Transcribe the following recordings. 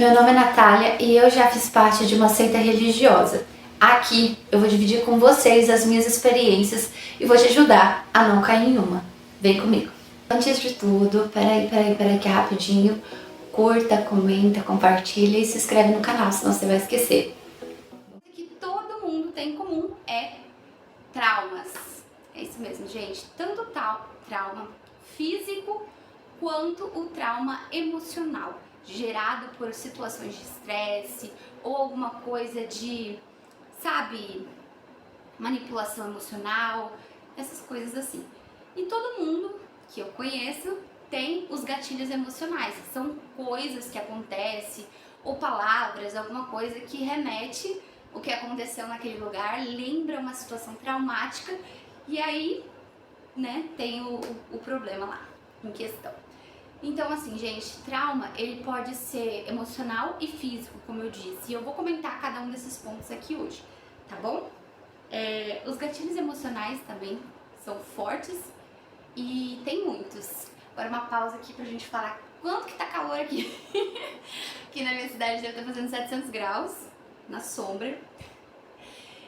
meu nome é Natália e eu já fiz parte de uma seita religiosa. Aqui eu vou dividir com vocês as minhas experiências e vou te ajudar a não cair em uma. Vem comigo. Antes de tudo, peraí que é rapidinho. Curta, comenta, compartilha e se inscreve no canal, senão você vai esquecer. O que todo mundo tem em comum é traumas. É isso mesmo, gente. Tanto trauma físico quanto o trauma emocional, gerado por situações de estresse ou alguma coisa de, sabe, manipulação emocional, essas coisas assim. E todo mundo que eu conheço tem os gatilhos emocionais, são coisas que acontecem ou palavras, alguma coisa que remete o que aconteceu naquele lugar, lembra uma situação traumática e aí, né, tem o problema lá em questão. Então, assim, gente, trauma, ele pode ser emocional e físico, como eu disse. E eu vou comentar cada um desses pontos aqui hoje, tá bom? Os gatilhos emocionais também são fortes e tem muitos. Agora uma pausa aqui pra gente falar quanto que tá calor aqui. Aqui na minha cidade deve estar fazendo 700 graus, na sombra.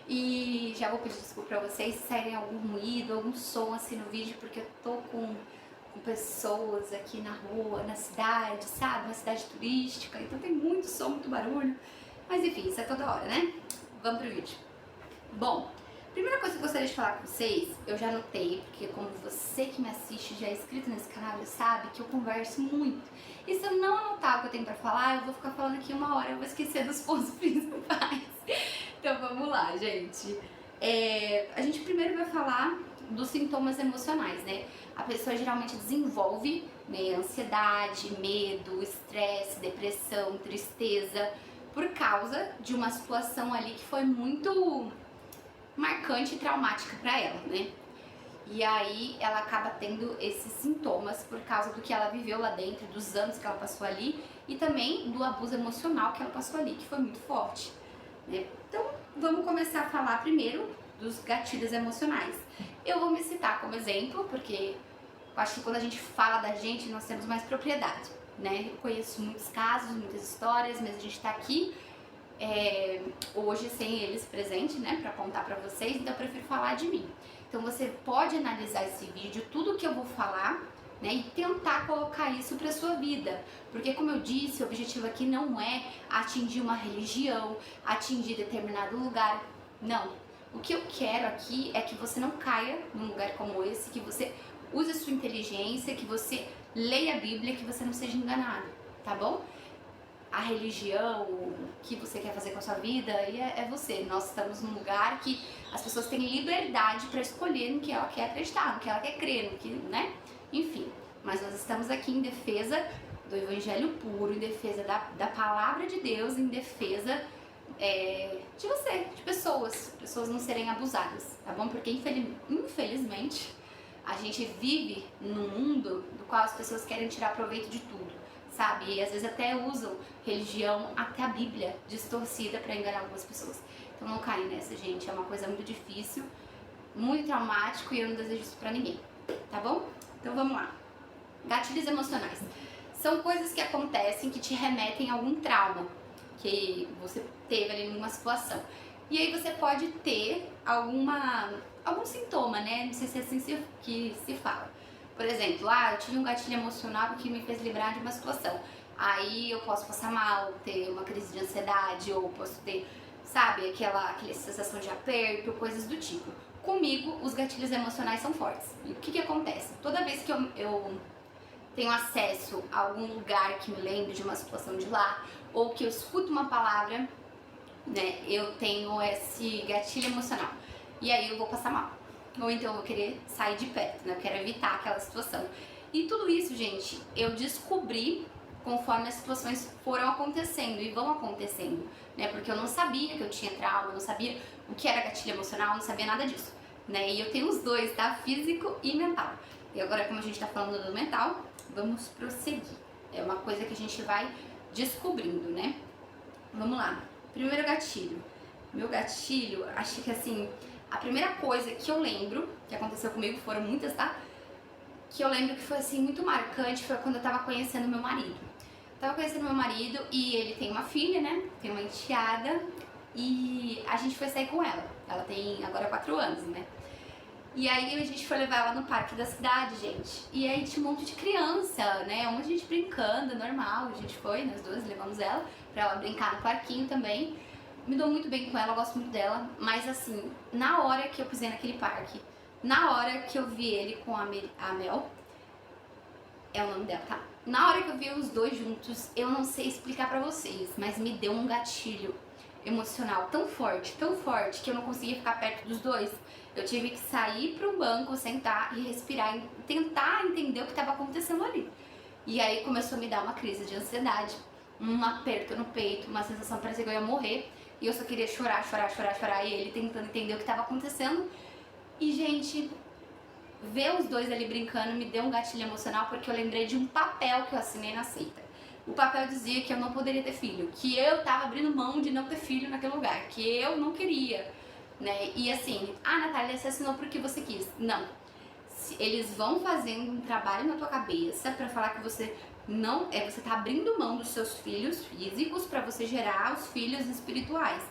E já vou pedir desculpa pra vocês se saírem algum ruído, algum som assim no vídeo, porque eu tô com pessoas aqui na rua, na cidade, sabe? Uma cidade turística, então tem muito som, muito barulho. Mas enfim, isso é toda hora, né? Vamos pro vídeo. Bom, primeira coisa que eu gostaria de falar com vocês, eu já notei, porque como você que me assiste já é inscrito nesse canal, já sabe que eu converso muito. E se eu não anotar o que eu tenho pra falar, eu vou ficar falando aqui uma hora, eu vou esquecer dos pontos principais. Então vamos lá, gente. A gente primeiro vai falar dos sintomas emocionais, né? A pessoa geralmente desenvolve, né, ansiedade, medo, estresse, depressão, tristeza, por causa de uma situação ali que foi muito marcante e traumática para ela, né? E aí ela acaba tendo esses sintomas por causa do que ela viveu lá dentro, dos anos que ela passou ali e também do abuso emocional que ela passou ali, que foi muito forte, né? Então vamos começar a falar primeiro dos gatilhos emocionais. Eu vou me citar como exemplo, porque eu acho que quando a gente fala da gente, nós temos mais propriedade, né? Eu conheço muitos casos, muitas histórias, mas a gente tá aqui hoje sem eles presentes, né, pra contar pra vocês, então eu prefiro falar de mim. Então você pode analisar esse vídeo, tudo que eu vou falar, né, e tentar colocar isso pra sua vida. Porque como eu disse, o objetivo aqui não é atingir uma religião, atingir determinado lugar, não. O que eu quero aqui é que você não caia num lugar como esse, que você use a sua inteligência, que você leia a Bíblia, que você não seja enganado, tá bom? A religião, o que você quer fazer com a sua vida, aí é você. Nós estamos num lugar que as pessoas têm liberdade para escolher no que ela quer acreditar, no que ela quer crer, no que, né? Enfim, mas nós estamos aqui em defesa do evangelho puro, em defesa da palavra de Deus, em defesa de você, de pessoas não serem abusadas, tá bom? Porque infelizmente a gente vive num mundo do qual as pessoas querem tirar proveito de tudo, sabe? E às vezes até usam religião, até a Bíblia distorcida para enganar algumas pessoas. Então não caem nessa, gente, é uma coisa muito difícil, muito traumático e eu não desejo isso pra ninguém, tá bom? Então vamos lá. Gatilhos emocionais. São coisas que acontecem que te remetem a algum trauma que você teve ali numa situação. E aí você pode ter algum sintoma, né? Não sei se é assim que se fala. Por exemplo, eu tive um gatilho emocional que me fez lembrar de uma situação. Aí eu posso passar mal, ter uma crise de ansiedade, ou posso ter, sabe, aquela sensação de aperto, coisas do tipo. Comigo, os gatilhos emocionais são fortes. E o que acontece? Toda vez que eu tenho acesso a algum lugar que me lembre de uma situação de lá, ou que eu escuto uma palavra, né, eu tenho esse gatilho emocional. E aí eu vou passar mal. Ou então eu vou querer sair de perto, né, eu quero evitar aquela situação. E tudo isso, gente, eu descobri conforme as situações foram acontecendo e vão acontecendo, né, porque eu não sabia que eu tinha trauma, eu não sabia o que era gatilho emocional, eu não sabia nada disso, né, e eu tenho os dois, tá, físico e mental. E agora, como a gente tá falando do mental, vamos prosseguir. É uma coisa que a gente vai descobrindo, né? Vamos lá. Primeiro gatilho. Meu gatilho, acho que assim, a primeira coisa que eu lembro, que aconteceu comigo, foram muitas, tá? Que eu lembro que foi assim, muito marcante, foi quando eu tava conhecendo meu marido. Tava conhecendo meu marido e ele tem uma filha, né? Tem uma enteada e a gente foi sair com ela. Ela tem agora 4 anos, né? E aí a gente foi levar ela no parque da cidade, gente. E aí tinha um monte de criança, né? Um monte de gente brincando, normal. A gente foi, nós duas levamos ela pra ela brincar no parquinho também. Me dou muito bem com ela, gosto muito dela. Mas assim, na hora que eu pisei naquele parque, na hora que eu vi ele com a Mel, é o nome dela, tá? Na hora que eu vi os dois juntos, eu não sei explicar pra vocês, mas me deu um gatilho emocional tão forte, que eu não conseguia ficar perto dos dois. Eu tive que sair para um banco, sentar e respirar e tentar entender o que estava acontecendo ali. E aí começou a me dar uma crise de ansiedade, um aperto no peito, uma sensação, parecia que eu ia morrer. E eu só queria chorar, chorar, chorar, chorar. E ele tentando entender o que estava acontecendo. E, gente, ver os dois ali brincando me deu um gatilho emocional, porque eu lembrei de um papel que eu assinei na seita. O papel dizia que eu não poderia ter filho, que eu tava abrindo mão de não ter filho naquele lugar, que eu não queria, né? E assim, Natália, você assinou porque você quis. Não. Eles vão fazendo um trabalho na tua cabeça pra falar que você não você tá abrindo mão dos seus filhos físicos pra você gerar os filhos espirituais.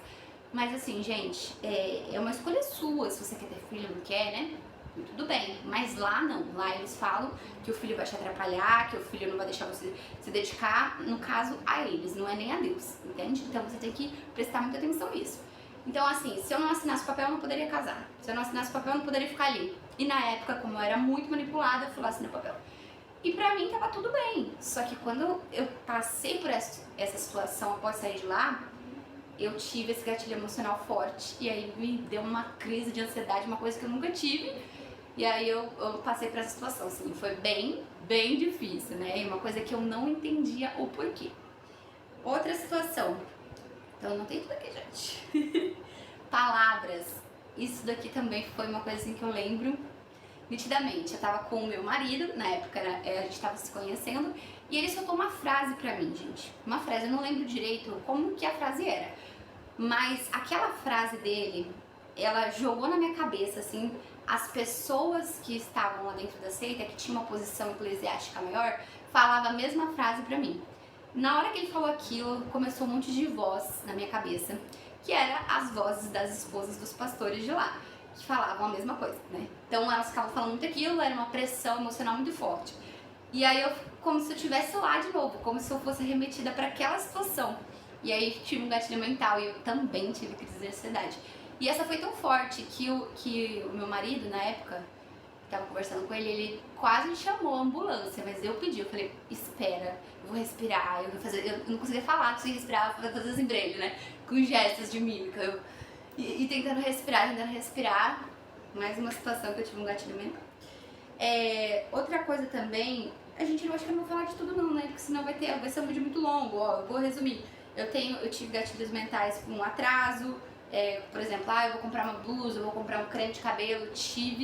Mas assim, gente, é uma escolha sua se você quer ter filho ou não quer, né? Tudo bem, mas lá não. Lá eles falam que o filho vai te atrapalhar, que o filho não vai deixar você se dedicar, no caso, a eles, não é nem a Deus, entende? Então você tem que prestar muita atenção nisso. Então, assim, se eu não assinasse o papel, eu não poderia casar. Se eu não assinasse o papel, eu não poderia ficar ali. E na época, como eu era muito manipulada, eu fui lá assinar o papel. E pra mim tava tudo bem. Só que quando eu passei por essa situação após sair de lá, eu tive esse gatilho emocional forte. E aí me deu uma crise de ansiedade, uma coisa que eu nunca tive. E aí eu passei por essa situação, assim, foi bem difícil, né? E uma coisa que eu não entendia o porquê. Outra situação. Então não tem tudo aqui, gente. Palavras. Isso daqui também foi uma coisa assim que eu lembro nitidamente. Eu tava com o meu marido, na época a gente tava se conhecendo, e ele soltou uma frase pra mim, gente. Uma frase, eu não lembro direito como que a frase era. Mas aquela frase dele, ela jogou na minha cabeça, assim, as pessoas que estavam lá dentro da seita, que tinham uma posição eclesiástica maior, falavam a mesma frase pra mim. Na hora que ele falou aquilo, começou um monte de voz na minha cabeça, que era as vozes das esposas dos pastores de lá, que falavam a mesma coisa, né? Então elas ficavam falando muito aquilo, era uma pressão emocional muito forte. E aí eu, como se eu estivesse lá de novo, como se eu fosse remetida para aquela situação. E aí tive um gatilho mental e eu também tive crise de ansiedade. E essa foi tão forte que o meu marido, na época, tava conversando com ele quase chamou a ambulância, mas eu pedi, eu falei, espera, eu vou respirar, eu não conseguia falar, conseguia respirar, eu fazer assim pra ele, né, com gestos de mímica, e tentando respirar, mais uma situação que eu tive um gatilho mental. Outra coisa também, a gente não acho que eu não vou falar de tudo não, né, porque senão vai ser um vídeo muito longo, ó, eu vou resumir. Eu tive gatilhos mentais com atraso, por exemplo, eu vou comprar uma blusa, eu vou comprar um creme de cabelo,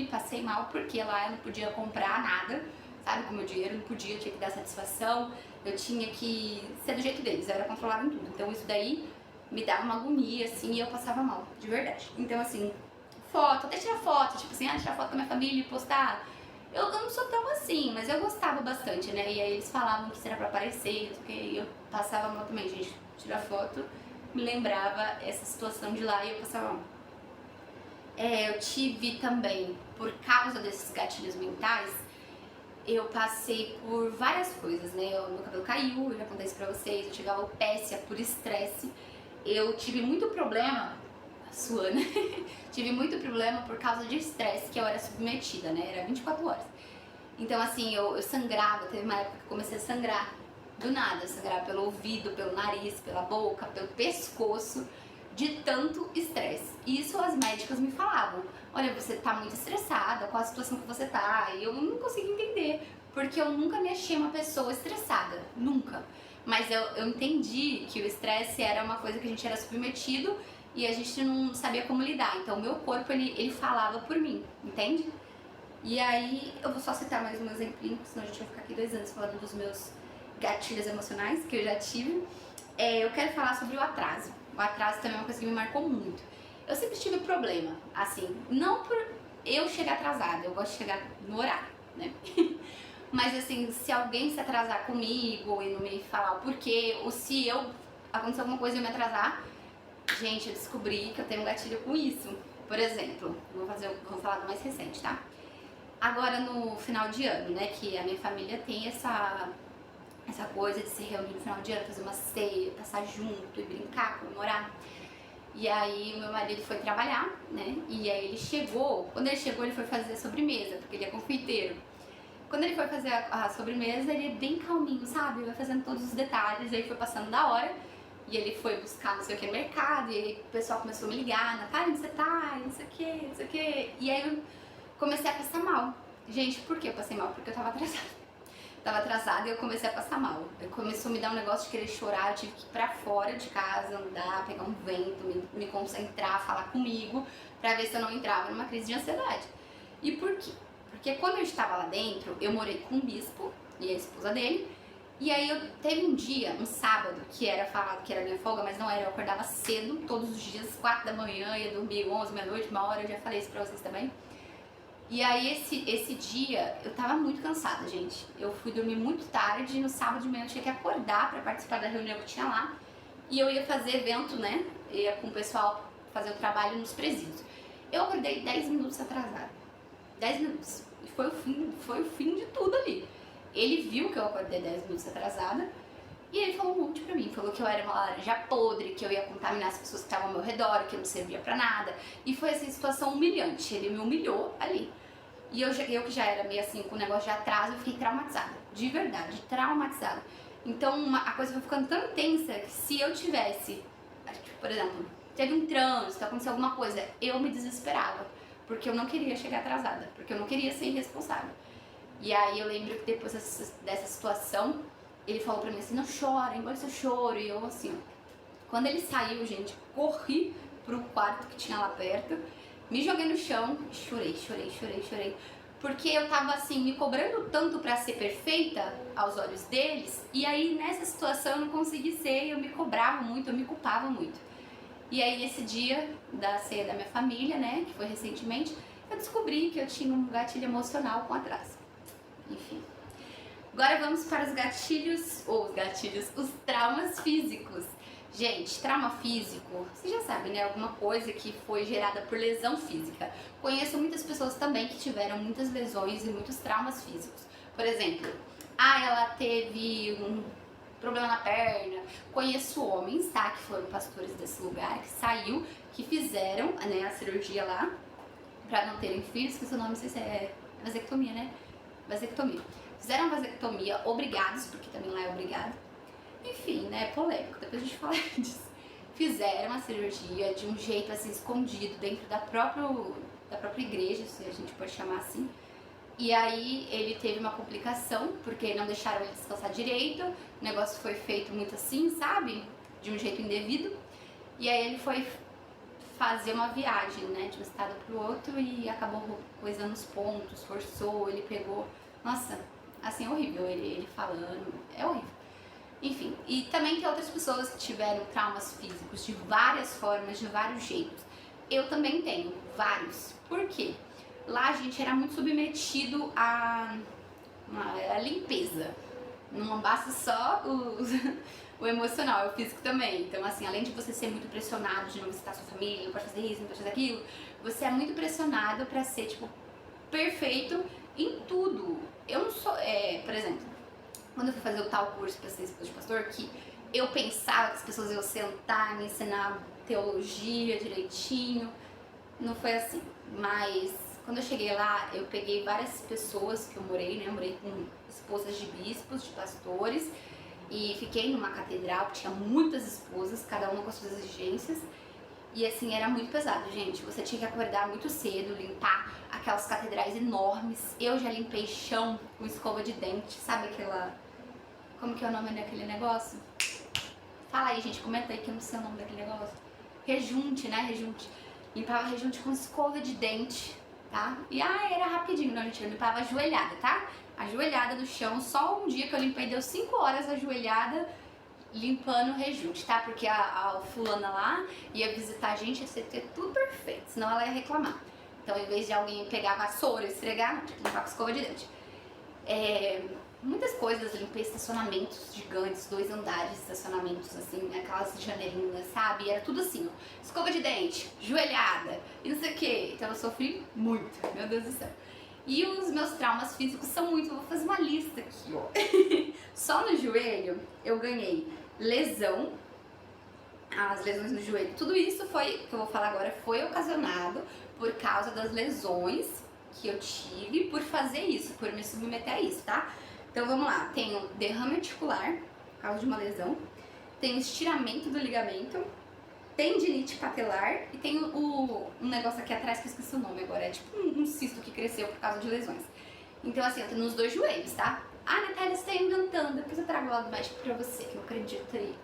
passei mal porque lá eu não podia comprar nada, sabe, com o meu dinheiro, não podia, tinha que dar satisfação, eu tinha que ser do jeito deles, eu era controlada em tudo, então isso daí me dava uma agonia, assim, e eu passava mal, de verdade. Então, assim, foto, até tirar foto, tipo assim, tirar foto com a minha família e postar, eu não sou tão assim, mas eu gostava bastante, né, e aí eles falavam que isso era pra aparecer, e eu passava mal também, gente, tirar foto me lembrava essa situação de lá e eu passava mal. Eu tive também, por causa desses gatilhos mentais, eu passei por várias coisas, né? Meu cabelo caiu, eu já contei isso pra vocês, eu tive alopecia por estresse, eu tive muito problema, suando, tive muito problema por causa de estresse que eu era submetida, né? Era 24 horas. Então assim, eu sangrava, teve uma época que eu comecei a sangrar. Do nada, sangrar pelo ouvido, pelo nariz, pela boca, pelo pescoço, de tanto estresse. E isso as médicas me falavam, olha, você tá muito estressada, qual a situação que você tá? E eu não conseguia entender, porque eu nunca me achei uma pessoa estressada, nunca. Mas eu entendi que o estresse era uma coisa que a gente era submetido e a gente não sabia como lidar. Então o meu corpo, ele falava por mim, entende? E aí, eu vou só citar mais um exemplinho, senão a gente vai ficar aqui 2 anos falando dos meus gatilhos emocionais que eu já tive. Eu quero falar sobre o atraso. O atraso também é uma coisa que me marcou muito. Eu sempre tive problema, assim, não por eu chegar atrasada, eu gosto de chegar no horário, né? Mas assim, se alguém se atrasar comigo e não me falar o porquê, ou se acontecer alguma coisa e eu me atrasar, gente, eu descobri que eu tenho um gatilho com isso. Por exemplo, vou falar do mais recente, tá? Agora no final de ano, né, que a minha família tem essa coisa de se reunir no final de ano, fazer uma ceia, passar junto e brincar, comemorar. E aí o meu marido foi trabalhar, né, e aí ele chegou, quando ele chegou ele foi fazer a sobremesa, porque ele é confeiteiro. Quando ele foi fazer a sobremesa, ele é bem calminho, sabe, vai fazendo todos os detalhes, aí foi passando da hora. E ele foi buscar não sei o que no mercado, e aí o pessoal começou a me ligar, Natália, onde você tá? E não sei o que, não sei o que. E aí eu comecei a passar mal. Gente, por que eu passei mal? Porque eu tava atrasada. Tava atrasada e eu comecei a passar mal. Começou a me dar um negócio de querer chorar, eu tive que ir pra fora de casa, andar, pegar um vento, me concentrar, falar comigo, pra ver se eu não entrava numa crise de ansiedade. E por quê? Porque quando eu estava lá dentro, eu morei com um bispo e a esposa dele. E aí teve um dia, um sábado, que era falado que era minha folga, mas não era, eu acordava cedo, todos os dias, 4 da manhã, ia dormir 11, meia-noite, 1 hora, eu já falei isso pra vocês também. E aí esse dia, eu tava muito cansada, gente. Eu fui dormir muito tarde, no sábado de manhã eu tinha que acordar pra participar da reunião que tinha lá. E eu ia fazer evento, né, ia com o pessoal fazer o trabalho nos presídios. Eu acordei 10 minutos atrasada, 10 minutos. E foi o fim de tudo ali. Ele viu que eu acordei 10 minutos atrasada e ele falou um monte pra mim. Falou que eu era uma laranja podre, que eu ia contaminar as pessoas que estavam ao meu redor, que eu não servia pra nada. E foi essa situação humilhante. Ele me humilhou ali. E eu que já era meio assim, com o negócio de atraso, eu fiquei traumatizada. De verdade, traumatizada. Então a coisa foi ficando tão tensa que se eu tivesse, por exemplo, teve um trânsito, aconteceu alguma coisa, eu me desesperava. Porque eu não queria chegar atrasada, porque eu não queria ser irresponsável. E aí eu lembro que depois dessa situação, ele falou pra mim assim, não chora, engole seu choro. E eu assim, quando ele saiu, gente, corri pro quarto que tinha lá perto, me joguei no chão e chorei. Porque eu tava assim, me cobrando tanto pra ser perfeita aos olhos deles, e aí nessa situação eu não consegui ser, eu me cobrava muito, eu me culpava muito. E aí nesse dia da ceia da minha família, né, que foi recentemente, eu descobri que eu tinha um gatilho emocional com atraso. Enfim. Agora vamos para os traumas físicos. Gente, trauma físico, vocês já sabem, né? Alguma coisa que foi gerada por lesão física. Conheço muitas pessoas também que tiveram muitas lesões e muitos traumas físicos. Por exemplo, ela teve um problema na perna. Conheço homens, tá? Que foram pastores desse lugar, que fizeram, né, a cirurgia lá pra não terem filhos, que o seu nome, não sei se é vasectomia, né? Vasectomia. Fizeram a vasectomia obrigados, porque também lá é obrigado. Enfim, né, polêmico, depois a gente fala disso. Fizeram a cirurgia de um jeito assim, escondido, dentro da própria igreja, se a gente pode chamar assim. E aí ele teve uma complicação, porque não deixaram ele descansar direito, o negócio foi feito muito assim, sabe? De um jeito indevido. E aí ele foi fazer uma viagem, né, de um estado pro outro e acabou coisando os pontos, forçou, ele pegou... Nossa, assim, é horrível ele falando, é horrível. Enfim, e também tem outras pessoas que tiveram traumas físicos de várias formas, de vários jeitos. Eu também tenho vários. Por quê? Lá a gente era muito submetido à limpeza. Não basta só o emocional, o físico também. Então, assim, além de você ser muito pressionado de não visitar sua família, não pode fazer isso, não pode fazer aquilo, você é muito pressionado pra ser, tipo, perfeito em tudo. Eu não sou, por exemplo, quando eu fui fazer o tal curso pra ser esposa de pastor, que eu pensava que as pessoas iam sentar, me ensinar teologia direitinho, não foi assim. Mas quando eu cheguei lá, eu peguei várias pessoas que eu morei, né? Eu morei com esposas de bispos, de pastores, e fiquei numa catedral que tinha muitas esposas, cada uma com as suas exigências. E assim, era muito pesado, gente. Você tinha que acordar muito cedo, limpar aquelas catedrais enormes. Eu já limpei chão com escova de dente, sabe aquela... Como que é o nome daquele negócio? Fala aí, gente, comenta aí que eu não sei o nome daquele negócio. Rejunte, né? Rejunte. Limpava rejunte com escova de dente, tá? E era rapidinho, não, gente, eu limpava a joelhada, tá? A joelhada do chão, só um dia que eu limpei, deu 5 horas a joelhada limpando o rejunte, tá? Porque a fulana lá ia visitar a gente, ia ter tudo perfeito, senão ela ia reclamar. Então, em vez de alguém pegar a vassoura e esfregar, tinha que limpar com escova de dente. muitas coisas, limpei estacionamentos gigantes, 2 andares de estacionamentos, assim, aquelas janelinhas, sabe? E era tudo assim, ó, escova de dente, joelhada, e não sei o que. Então eu sofri muito, meu Deus do céu. E os meus traumas físicos são muito, eu vou fazer uma lista aqui, ó. Só no joelho eu ganhei lesão, as lesões no joelho. Tudo isso foi, que eu vou falar agora, foi ocasionado por causa das lesões que eu tive por fazer isso, por me submeter a isso, tá? Então vamos lá, tenho derrame articular, por causa de uma lesão, tenho estiramento do ligamento, tendinite patelar e tenho um negócio aqui atrás que eu esqueci o nome agora, é tipo um cisto que cresceu por causa de lesões. Então assim, eu tenho nos 2 joelhos, tá? Ah, Natália, você tá inventando, depois eu trago lá do médico pra você, que eu acredito aí.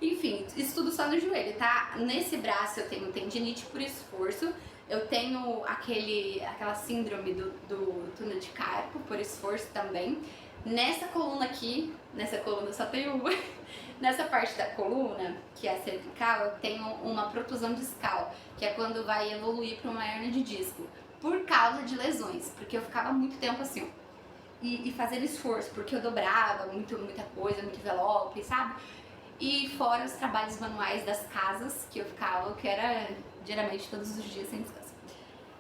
Enfim, isso tudo só no joelho, tá? Nesse braço eu tenho tendinite por esforço, eu tenho aquela síndrome do túnel de carpo por esforço também. Nessa coluna aqui, nessa coluna só tem uma, nessa parte da coluna, que é a cervical, eu tenho uma protusão discal, que é quando vai evoluir para uma hernia de disco, por causa de lesões, porque eu ficava muito tempo assim, ó, e fazendo esforço, porque eu dobrava muita coisa, muito envelope, sabe? E fora os trabalhos manuais das casas que eu ficava, que era geralmente todos os dias sem descanso.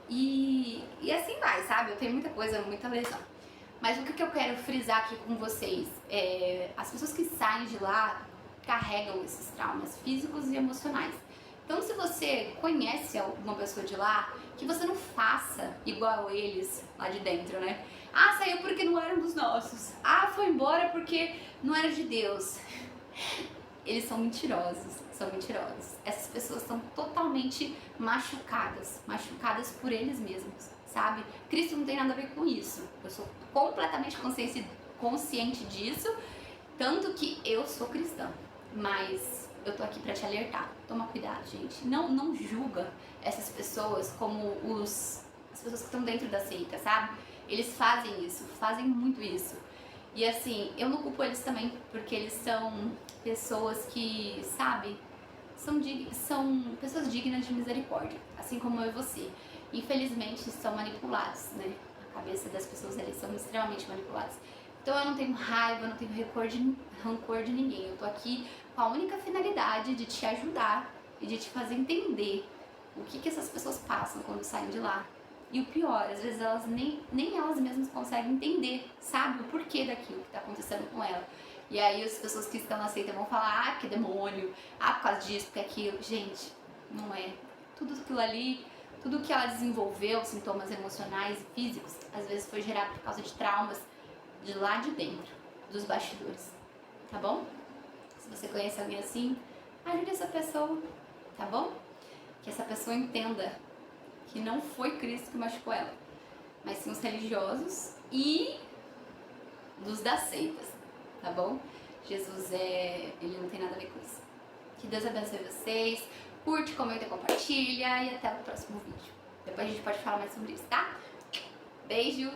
E assim vai, sabe? Eu tenho muita coisa, muita lesão. Mas o que eu quero frisar aqui com vocês é as pessoas que saem de lá carregam esses traumas físicos e emocionais. Então, se você conhece alguma pessoa de lá, que você não faça igual eles lá de dentro, né? Ah, saiu porque não era um dos nossos. Ah, foi embora porque não era de Deus. Eles são mentirosos, são mentirosos. Essas pessoas são totalmente machucadas por eles mesmos, sabe? Cristo não tem nada a ver com isso. Eu sou completamente consciente disso, tanto que eu sou cristã, mas eu tô aqui pra te alertar. Toma cuidado, gente. Não julga essas pessoas como as pessoas que estão dentro da seita, sabe? Eles fazem isso, fazem muito isso. E assim, eu não culpo eles também, porque eles são pessoas que, sabe, são pessoas dignas de misericórdia, assim como eu e você. Infelizmente, são manipulados, né? A cabeça das pessoas, eles são extremamente manipulados. Então eu não tenho raiva, eu não tenho rancor de ninguém. Eu tô aqui com a única finalidade de te ajudar e de te fazer entender o que essas pessoas passam quando saem de lá. E o pior, às vezes elas nem elas mesmas conseguem entender, sabe, o porquê daquilo que está acontecendo com ela. E aí as pessoas que estão na seita vão falar, ah, que demônio, ah, por causa disso, por aquilo. Gente, não é. Tudo aquilo ali, tudo que ela desenvolveu, sintomas emocionais e físicos, às vezes foi gerado por causa de traumas de lá de dentro, dos bastidores, tá bom? Se você conhece alguém assim, ajude essa pessoa, tá bom? Que essa pessoa entenda que não foi Cristo que machucou ela, mas sim os religiosos e dos das seitas, tá bom? Jesus ele não tem nada a ver com isso. Que Deus abençoe vocês, curte, comenta, compartilha e até o próximo vídeo. Depois a gente pode falar mais sobre isso, tá? Beijo!